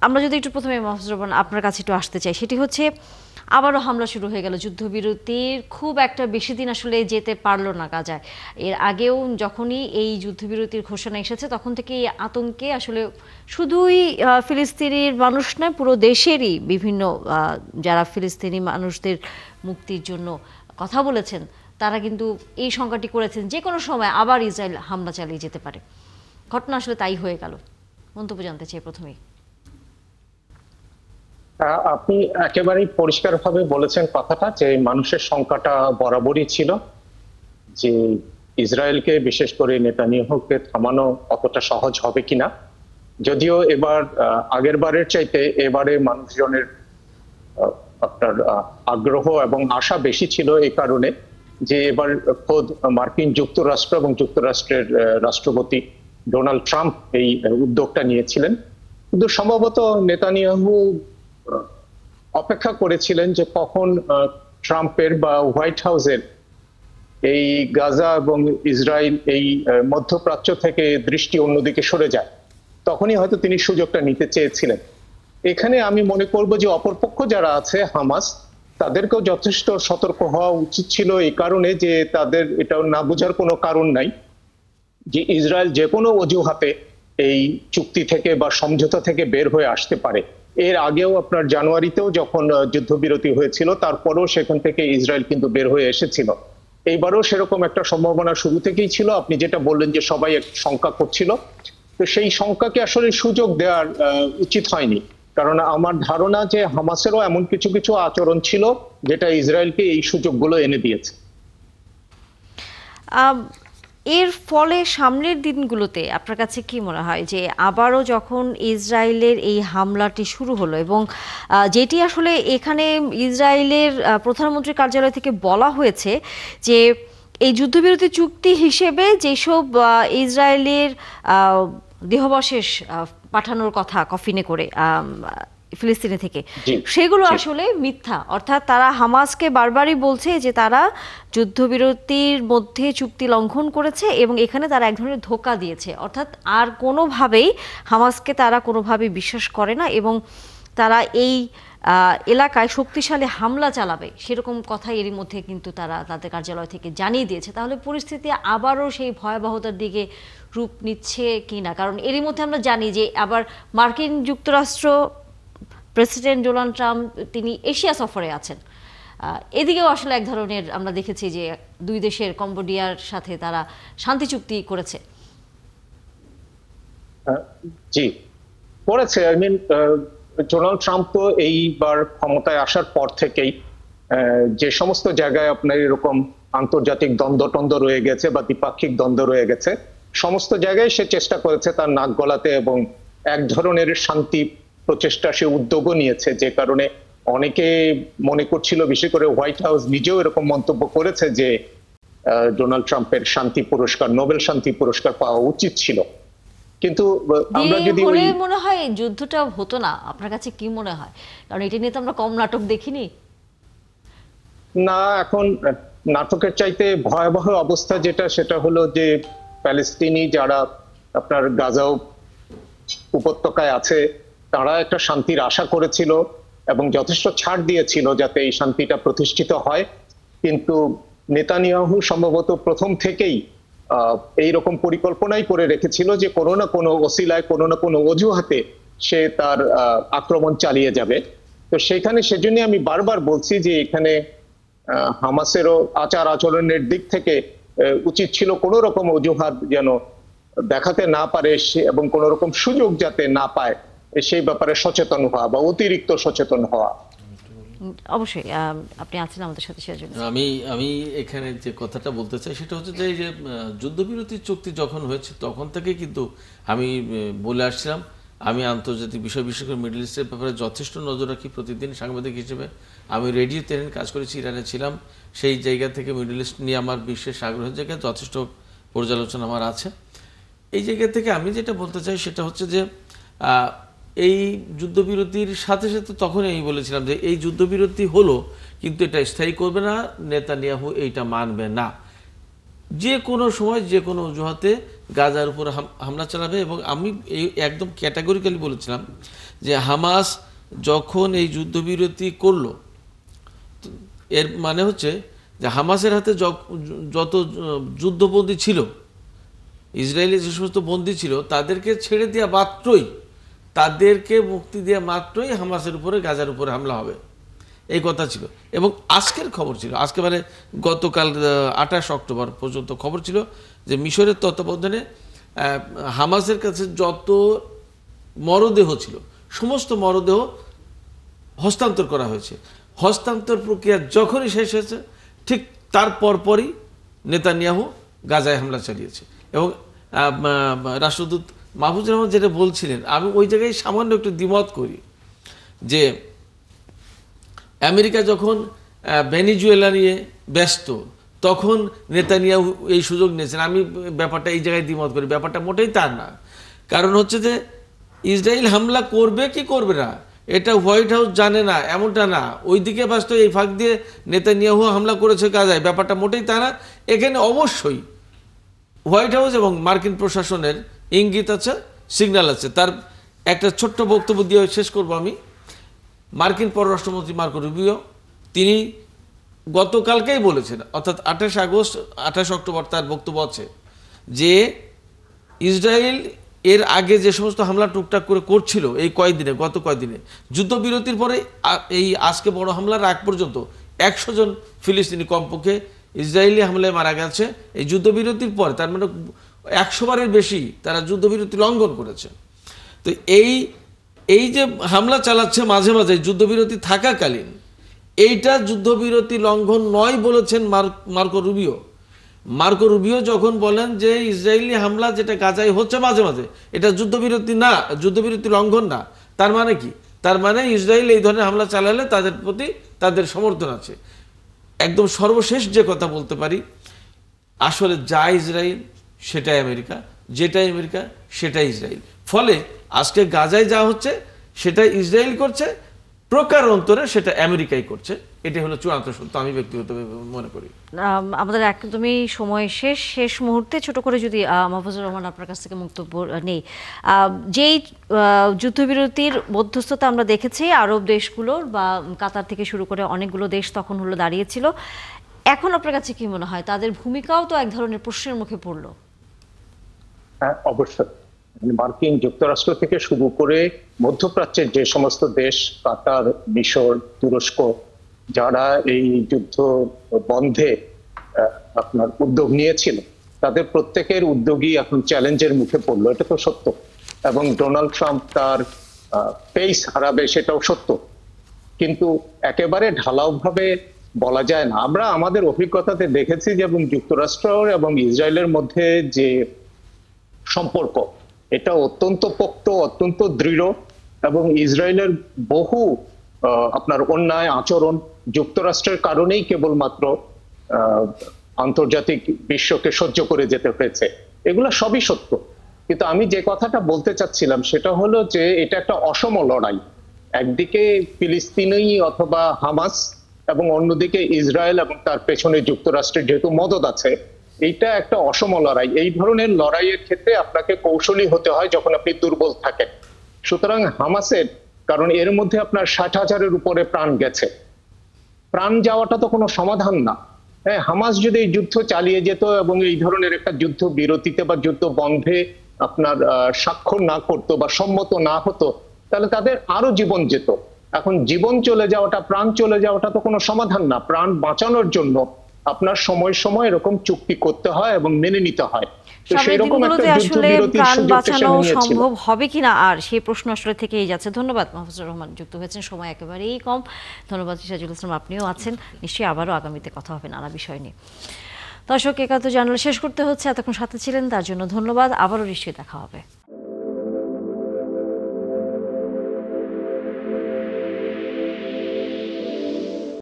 আমরা যদি একটু প্রথমে মাহফুজুর রহমান আপনার কাছে একটু আসতে চাই, সেটি হচ্ছে আবারও হামলা শুরু হয়ে গেল। যুদ্ধবিরতির খুব একটা বেশি দিন আসলে যেতে পারলো না গাজায়। এর আগেও যখনই এই যুদ্ধবিরতির ঘোষণা এসেছে তখন থেকে এই আতঙ্কে আসলে শুধুই ফিলিস্তিনির মানুষ নয়, পুরো দেশেরই বিভিন্ন যারা ফিলিস্তিনি মানুষদের মুক্তির জন্য কথা বলেছেন তারা কিন্তু এই শঙ্কাটি করেছেন যে কোনো সময় আবার ইসরায়েল হামলা চালিয়ে যেতে পারে। ঘটনা আসলে তাই হয়ে গেল। মন্তব্য জানতে চাই প্রথমেই। আপনি একেবারেই পরিষ্কারভাবে বলেছেন কথাটা, যে মানুষের সংখ্যাটা বরাবরই ছিল যে ইসরায়েলকে, বিশেষ করে নেতানিয়াহুকে থামানো অতটা সহজ হবে কিনা। যদিও এবার আগের বারের চাইতে এবারে মানুষজনের আপনার আগ্রহ এবং আশা বেশি ছিল এই কারণে যে এবার খোদ মার্কিন যুক্তরাষ্ট্র এবং যুক্তরাষ্ট্রের রাষ্ট্রপতি ডোনাল্ড ট্রাম্প এই উদ্যোগটা নিয়েছিলেন। কিন্তু সম্ভবত নেতানিয়াহু অপেক্ষা করেছিলেন যে কখন ট্রাম্পের বা হোয়াইট হাউসের এই গাজা এবং ইসরায়েল এই মধ্যপ্রাচ্য থেকে দৃষ্টি অন্যদিকে সরে যায়, তখনই হয়তো তিনি সুযোগটা নিতে চেয়েছিলেন। এখানে আমি মনে করব যে অপরপক্ষ যারা আছে হামাস, তাদেরকেও যথেষ্ট সতর্ক হওয়া উচিত ছিল, এই কারণে যে তাদের এটাও না বোঝার কোনো কারণ নাই যে ইসরায়েল যে কোনো অজুহাতে এই চুক্তি থেকে বা সমঝোতা থেকে বের হয়ে আসতে পারে। এর আগেও আপনার জানুয়ারিতেও যখন যুদ্ধবিরতি হয়েছিল, তারপরেও সেখান থেকে ইসরায়েল কিন্তু বের হয়ে এসেছিল। এইবারও সেরকম একটা সম্ভাবনা শুরু থেকেই ছিল। আপনি যেটা বললেন যে সবাই শঙ্কা করছিল, তো সেই শঙ্কাকে আসলে সুযোগ দেওয়ার উচিত হয়নি। কারণ আমার ধারণা যে হামাসেরও এমন কিছু কিছু আচরণ ছিল যেটা ইসরায়েলকে এই সুযোগগুলো এনে দিয়েছে। এর ফলে সামনের দিনগুলোতে আপনার কাছে কি মনে হয় যে আবারও যখন ইসরায়েলের এই হামলাটি শুরু হলো এবং যেটি আসলে এখানে ইসরায়েলের প্রধানমন্ত্রীর কার্যালয় থেকে বলা হয়েছে যে এই যুদ্ধবিরতি চুক্তি হিসেবে যেসব ইসরায়েলের দেহাবশেষ পাঠানোর কথা কফিনে করে ফিলিস্তিনি থেকে, সেগুলো আসলে মিথ্যা। অর্থাৎ তারা হামাসকে বারবারই বলছে যে তারা যুদ্ধবিরতির মধ্যে চুক্তি লঙ্ঘন করেছে এবং এখানে তারা এক ধরনের ধোঁকা দিয়েছে। অর্থাৎ আর কোনোভাবেই হামাসকে তারা কোনোভাবেই বিশ্বাস করে না এবং তারা এই এলাকায় শক্তিশালী হামলা চালাবে সেরকম কথা এরই মধ্যে কিন্তু তারা তাদের কার্যালয় থেকে জানিয়ে দিয়েছে। তাহলে পরিস্থিতি আবারও সেই ভয়াবহতার দিকে রূপ নিচ্ছে কি না? কারণ এরই মধ্যে আমরা জানি যে আবার মার্কিন যুক্তরাষ্ট্র প্রেসিডেন্ট ডোনাল্ড ট্রাম্প তিনি এশিয়া সফরে আছেন। এদিকেও আসলে এক ধরনের আমরা দেখেছি যে দুই দেশের কম্বোডিয়ার সাথে তারা শান্তি চুক্তি করেছে। জি, করেছে। আই মিন ডোনাল্ড ট্রাম্প তো এইবার ক্ষমতায় আসার পর থেকেই যে সমস্ত জায়গায় আপনার এরকম আন্তর্জাতিক দ্বন্দ্ব রয়ে গেছে বা দ্বিপাক্ষিক দ্বন্দ্ব রয়ে গেছে, সমস্ত জায়গায় সে চেষ্টা করেছে তার নাক গলাতে এবং এক ধরনের শান্তি প্রচেষ্টা সে উদ্যোগও নিয়েছে। যে কারণে অনেকে মনে করছিল, বিশেষ করে হোয়াইট হাউস নিজেও এরকম মন্তব্য করেছে যে ডোনাল্ড ট্রাম্পের শান্তি পুরস্কার, নোবেল শান্তি পুরস্কার পাওয়া উচিত ছিল। কিন্তু আমরা যদি মনে হয় যুদ্ধটা হতো না। আপনার কাছে কি মনে হয়? কারণ এটা নিয়ে তো আমরা কম নাটক দেখিনি। না, এখন নাটকের চাইতে ভয়াবহ অবস্থা যেটা, সেটা হলো যে প্যালেস্তিনি যারা আপনার গাজা উপত্যকায় আছে তারা একটা শান্তির আশা করেছিল এবং যথেষ্ট ছাড় দিয়েছিল যাতে এই শান্তিটা প্রতিষ্ঠিত হয়। কিন্তু নেতানিয়াহু সম্ভবত প্রথম থেকেই এইরকম পরিকল্পনাই করে রেখেছিল যে কোনো না কোনো ওসিলায়, কোনো না কোনো অজুহাতে সে তার আক্রমণ চালিয়ে যাবে। তো সেখানে সেজন্য আমি বারবার বলছি যে এখানে হামাসেরও আচার আচরণের দিক থেকে উচিত ছিল কোনো রকম অজুহাত যেন দেখাতে না পারে এবং কোন রকম সুযোগ যাতে না পায় সেই ব্যাপারে সচেতন হওয়া বা অতিরিক্ত সচেতন হওয়া। অবশ্যই আপনি আছেন আমাদের সাথে সেজন্য আমি এখানে যে কথাটা বলতে চাই সেটা হচ্ছে যে এই যে যুদ্ধবিরতির চুক্তি যখন হয়েছে তখন থেকে কিন্তু আমি বলে আসছিলাম আমি আন্তর্জাতিক বিষয়, বিশেষ করে মিডল ইস্টের ব্যাপারে যথেষ্ট নজর রাখি। প্রতিদিন সাংবাদিক হিসেবে আমি রেডিও তেহরান কাজ করেছি, ইরানে ছিলাম। সেই জায়গা থেকে মিডল ইস্ট নিয়ে আমার বিশেষ আগ্রহের জায়গায় যথেষ্ট পর্যালোচনা আমার আছে। এই জায়গা থেকে আমি যেটা বলতে চাই সেটা হচ্ছে যে এই যুদ্ধবিরতির সাথে সাথে তখন আমি বলেছিলাম যে এই যুদ্ধবিরতি হলো কিন্তু এটা স্থায়ী করবে না, নেতানিয়াহু এইটা মানবে না। যে কোনো সময় যে কোনো অজুহাতে গাজার উপর হামলা চালাবে। এবং আমি এই একদম ক্যাটাগরিক্যালি বলেছিলাম যে হামাস যখন এই যুদ্ধবিরতি করলো, এর মানে হচ্ছে যে হামাসের হাতে যত যুদ্ধবন্দী ছিল, ইসরায়েলি যে সমস্ত বন্দী ছিল, তাদেরকে ছেড়ে দেওয়া মাত্রই, তাদেরকে মুক্তি দেওয়া মাত্রই হামাসের উপরে, গাজার উপরে হামলা হবে, এই কথা ছিল। এবং আজকের খবর ছিল, আজকে মানে গতকাল 28 অক্টোবর পর্যন্ত খবর ছিল যে মিশরের তত্ত্বাবধানে হামাসের কাছে যত মরদেহ ছিল সমস্ত মরদেহ হস্তান্তর করা হয়েছে। হস্তান্তর প্রক্রিয়া যখনই শেষ হয়েছে ঠিক তার পরপরই নেতানিয়াহু গাজায় হামলা চালিয়েছে। এবং রাষ্ট্রদূত মাহফুজুর রহমান যেটা বলছিলেন, আমি ওই জায়গায় সামান্য একটু দ্বিমত করি যে আমেরিকা যখন ভেনিজুয়েলা নিয়ে ব্যস্ত তখন নেতানিয়াহু এই সুযোগ নিয়েছেন। আমি ব্যাপারটা এই জায়গায় দ্বিমত করি, ব্যাপারটা মোটেই তার না। কারণ হচ্ছে যে ইসরায়েল হামলা করবে কি করবে না এটা হোয়াইট হাউস জানে না, এমনটা না। ওইদিকে ব্যস্ত, এই ফাঁক দিয়ে নেতানিয়াহু হামলা করেছে গাজায়, ব্যাপারটা মোটেই তা না। এখানে অবশ্যই হোয়াইট হাউস এবং মার্কিন প্রশাসনের ইঙ্গিত আছে, সিগন্যাল আছে। তার একটা ছোট্ট বক্তব্য দিয়ে শেষ করব আমি। মার্কিন পররাষ্ট্রমন্ত্রী মার্কো রুবিও তিনি গতকালকেই বলেছেন, অর্থাৎ 28 অক্টোবর তার বক্তব্য আছে যে ইসরায়েল এর আগে যে সমস্ত হামলা টুকটাক করে করছিল এই কয়েকদিনে, গত কয়েকদিনে যুদ্ধবিরতির পরে এই আজকে বড় হামলার আগ পর্যন্ত 100 জন ফিলিস্তিনি কমপক্ষে ইসরায়েলি হামলায় মারা গেছে এই যুদ্ধবিরতির পর। তার মানে 100 বারের বেশি তারা যুদ্ধবিরতি লঙ্ঘন করেছে। তো এই যে হামলা চালাচ্ছে মাঝে মাঝে যুদ্ধবিরতি থাকাকালীন, এইটা যুদ্ধবিরতি লঙ্ঘন নয় বলেছেন মার্কো রুবিও। মার্কো রুবিও যখন বলেন যে ইসরায়েলি হামলা যেটা গাজায় হচ্ছে মাঝে মাঝে, এটা যুদ্ধবিরতি না, যুদ্ধবিরতি লঙ্ঘন না, তার মানে কি? তার মানে ইসরায়েল এই ধরনের হামলা চালালে তাদের প্রতি তাদের সমর্থন আছে। একদম সর্বশেষ যে কথা বলতে পারি, আসলে যা ইসরায়েল সেটাই আমেরিকা, যেটাই আমেরিকা সেটাই ইসরায়েল। ফলে আজকে গাজায় যা হচ্ছে সেটা ইসরায়েল করছে, প্রকার অন্তরে সেটা আমেরিকাই করছে। এটা হলো চূড়ান্ত সত্য, আমি ব্যক্তিগতভাবে মনে করি। আমাদের একদমই সময় শেষ মুহূর্তে ছোট করে যদি মাহফুজুর রহমান আপনার কাছ থেকে বক্তব্য নেই, যেই যুদ্ধবিরতির মধ্যস্থতা আমরা দেখেছি আরব দেশগুলোর বা কাতার থেকে শুরু করে অনেকগুলো দেশ তখন হলো দাঁড়িয়েছিল, এখন আপনার কাছে কি মনে হয় তাদের ভূমিকাও তো এক ধরনের প্রশ্নের মুখে পড়লো? হ্যাঁ, অবশ্যই। মার্কিন যুক্তরাষ্ট্র থেকে শুরু করে মধ্যপ্রাচ্যের যে সমস্ত দেশ, কাতার, মিশর, তুরস্ক, যারা এই যুদ্ধ বন্ধে আপনার উদ্যোগ নিয়েছিল, তাদের প্রত্যেকের উদ্যোগই এখন চ্যালেঞ্জের মুখে পড়লো, এটা তো সত্য। এবং ডোনাল্ড ট্রাম্প তার পেস হারাবে, সেটাও সত্য। কিন্তু একেবারে ঢালাওভাবে বলা যায় না। আমরা আমাদের অভিজ্ঞতাতে দেখেছি যে এবং যুক্তরাষ্ট্র এবং ইসরায়েলের মধ্যে যে সম্পর্ক, এটা অত্যন্ত পোক্ত, অত্যন্ত দৃঢ়। এবং ইসরায়েলের বহু আপনার অন্যায় আচরণ যুক্তরাষ্ট্রের কারণেই কেবলমাত্র আন্তর্জাতিক বিশ্বকে সহ্য করে যেতে হয়েছে। এগুলো সবই সত্য। কিন্তু আমি যে কথাটা বলতে চাচ্ছিলাম সেটা হলো যে এটা একটা অসম লড়াই। একদিকে ফিলিস্তিনি অথবা হামাস এবং অন্যদিকে ইসরায়েল এবং তার পেছনে যুক্তরাষ্ট্রের যেহেতু মদদ আছে, এইটা একটা অসম লড়াই। এই ধরনের লড়াইয়ের ক্ষেত্রে আপনাকে কৌশলী হতে হয় যখন আপনি দুর্বল থাকেন। সুতরাং হামাসের, কারণ এর মধ্যে আপনার 60,000-এর উপরে প্রাণ গেছে, প্রাণ যাওয়াটা তো কোনো সমাধান না। হ্যাঁ, হামাস যদি এই যুদ্ধ চালিয়ে যেত এবং এই ধরনের একটা যুদ্ধ বিরতিতে বা যুদ্ধ বন্ধে আপনার স্বাক্ষর না করতো বা সম্মত না হতো, তাহলে তাদের আরো জীবন যেত। এখন জীবন চলে যাওয়াটা, প্রাণ চলে যাওয়াটা তো কোনো সমাধান না। প্রাণ বাঁচানোর জন্য আপনার সময় সময় এরকম চুক্তি করতে হয় এবং মেনে নিতে হয়। তো সেই রকম একটা যুদ্ধবিরতির প্রাণ সুযোগ বাঁচানো নিয়েছিল। সম্ভব হবে কিনা আর সেই প্রশ্ন আসলে থেকেই যাচ্ছে। ধন্যবাদ মাহফুজুর রহমান, যুক্ত হয়েছেন, সময় একেবারেই কম। ধন্যবাদ সিরাজুল ইসলাম, আপনিও আছেন। নিশ্চয়ই আবারও আগামীতে কথা হবে নানা বিষয় নিয়ে। দর্শক, একান্ত জানালা শেষ করতে হচ্ছে, এতক্ষণ সাথে ছিলেন তার জন্য ধন্যবাদ। আবারও নিশ্চয়ই দেখা হবে।